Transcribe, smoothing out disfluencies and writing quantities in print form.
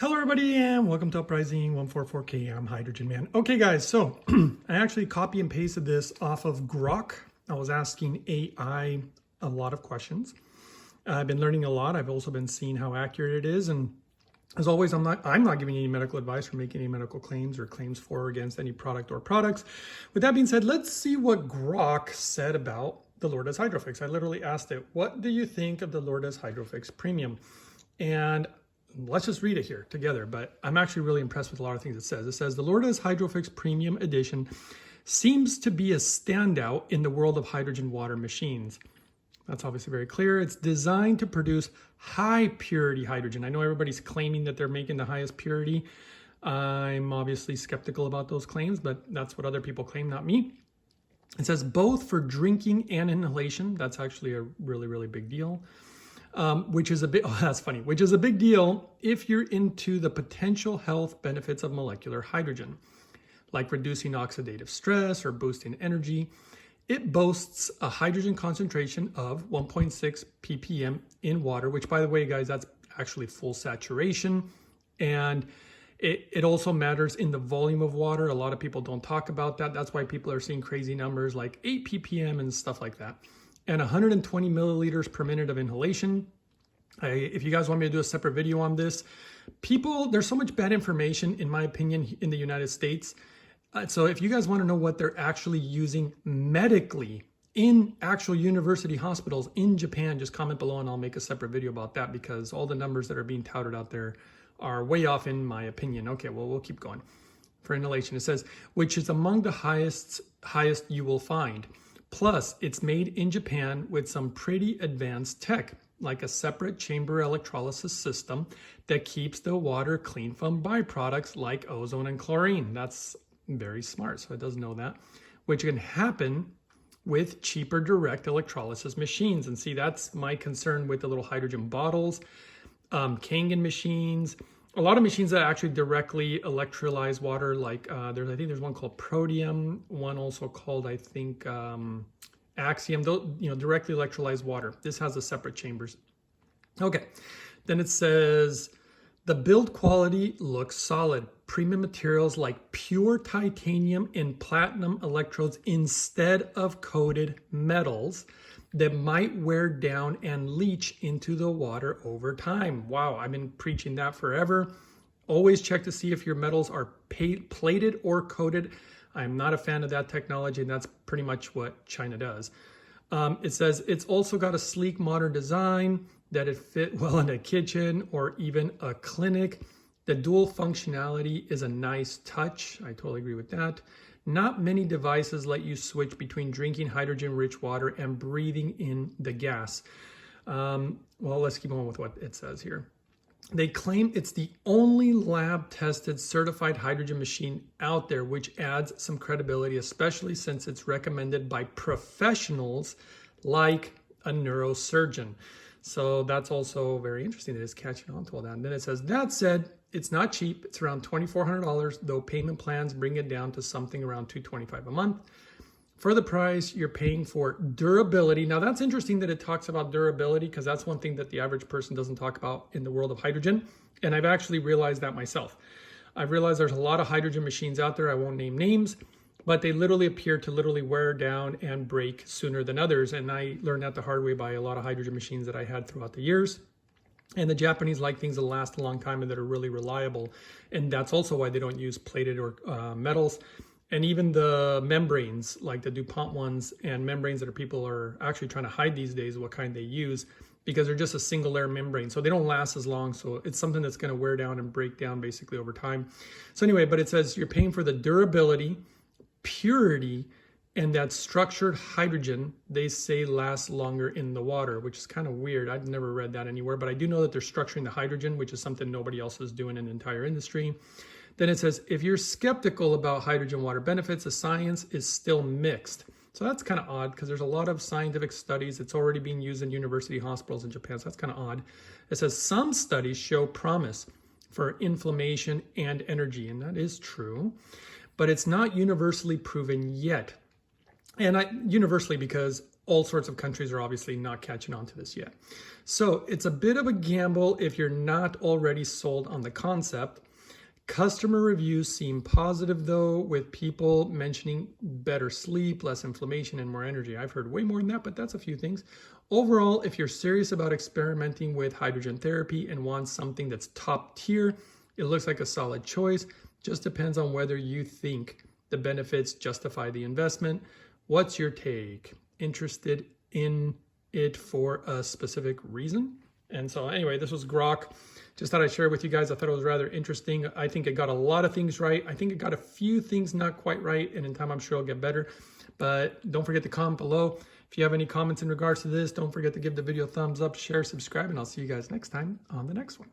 Hello everybody and welcome to Uprising 144K. I'm Hydrogen Man. Okay guys, so I actually copy and pasted this off of Grok. I was asking AI a lot of questions. I've been learning a lot. I've also been seeing how accurate it is, and as always, I'm not giving any medical advice or making any medical claims or claims for or against any product or products. With that being said, let's see what Grok said about the Lourdes Hydrofix. I literally asked it, what do you think of the Lourdes Hydrofix Premium? And let's just read it here together, but I'm actually really impressed with a lot of things it says. It says, the Lourdes Hydrofix Premium Edition seems to be a standout in the world of hydrogen water machines. That's obviously very clear. It's designed to produce high purity hydrogen. I know everybody's claiming that they're making the highest purity. I'm obviously skeptical about those claims, but that's what other people claim, not me. It says both for drinking and inhalation. That's actually a really, really big deal. Which is a bit, that's funny, which is a big deal if you're into the potential health benefits of molecular hydrogen, like reducing oxidative stress or boosting energy. It boasts a hydrogen concentration of 1.6 ppm in water, which, by the way, guys, that's actually full saturation. And it also matters in the volume of water. A lot of people don't talk about that. That's why people are seeing crazy numbers like 8 ppm and stuff like that. And 120 milliliters per minute of inhalation. If you guys want me to do a separate video on this, there's so much bad information, in my opinion, in the United States. So if you guys want to know what they're actually using medically in actual university hospitals in Japan, just comment below and I'll make a separate video about that, because all the numbers that are being touted out there are way off in my opinion. Okay, well, we'll keep going. For inhalation, it says, which is among the highest you will find. Plus, it's made in Japan with some pretty advanced tech, like a separate chamber electrolysis system that keeps the water clean from byproducts like ozone and chlorine. That's very smart, so it does know that, which can happen with cheaper direct electrolysis machines. And see, that's my concern with the little hydrogen bottles, Kangen machines, a lot of machines that actually directly electrolyze water. Like I think there's one called Protium, one also called, I think, Axiom. Those, directly electrolyze water. This has a separate chambers. Okay, then it says the build quality looks solid. Premium materials like pure titanium and platinum electrodes instead of coated metals that might wear down and leach into the water over time. Wow, I've been preaching that forever. Always check to see if your metals are plated or coated. I'm not a fan of that technology, and that's pretty much what China does. It says it's also got a sleek modern design that it fit well in a kitchen or even a clinic. The dual functionality is a nice touch. I totally agree with that. Not many devices let you switch between drinking hydrogen-rich water and breathing in the gas. Well, let's keep on with what it says here. They claim it's the only lab-tested certified hydrogen machine out there, which adds some credibility, especially since it's recommended by professionals like a neurosurgeon. So that's also very interesting that it's catching on to all that. And then it says, that said, it's not cheap. It's around $2,400, though payment plans bring it down to something around $225 a month. For the price, you're paying for durability. Now, that's interesting that it talks about durability, because that's one thing that the average person doesn't talk about in the world of hydrogen. And I've actually realized that myself. I've realized there's a lot of hydrogen machines out there. I won't name names, but they literally appear to wear down and break sooner than others. And I learned that the hard way by a lot of hydrogen machines that I had throughout the years. And the Japanese like things that last a long time and that are really reliable. And that's also why they don't use plated or metals. And even the membranes, like the DuPont ones, and membranes that people are actually trying to hide these days, what kind they use, because they're just a single layer membrane. So they don't last as long. So it's something that's going to wear down and break down basically over time. So anyway, but it says you're paying for the durability, purity, and that structured hydrogen, they say, lasts longer in the water, which is kind of weird. I've never read that anywhere, but I do know that they're structuring the hydrogen, which is something nobody else is doing in the entire industry. Then it says, if you're skeptical about hydrogen water benefits, the science is still mixed. So that's kind of odd, because there's a lot of scientific studies. It's already being used in university hospitals in Japan, so that's kind of odd. It says some studies show promise for inflammation and energy, and that is true, but it's not universally proven yet. And universally, because all sorts of countries are obviously not catching on to this yet. So it's a bit of a gamble if you're not already sold on the concept. Customer reviews seem positive though, with people mentioning better sleep, less inflammation, and more energy. I've heard way more than that, but that's a few things. Overall, if you're serious about experimenting with hydrogen therapy and want something that's top tier, it looks like a solid choice. Just depends on whether you think the benefits justify the investment. What's your take? Interested in it for a specific reason? And so anyway, this was Grok. Just thought I'd share it with you guys. I thought it was rather interesting. I think it got a lot of things right. I think it got a few things not quite right, and in time I'm sure it'll get better. But don't forget to comment below. If you have any comments in regards to this, don't forget to give the video a thumbs up, share, subscribe, and I'll see you guys next time on the next one.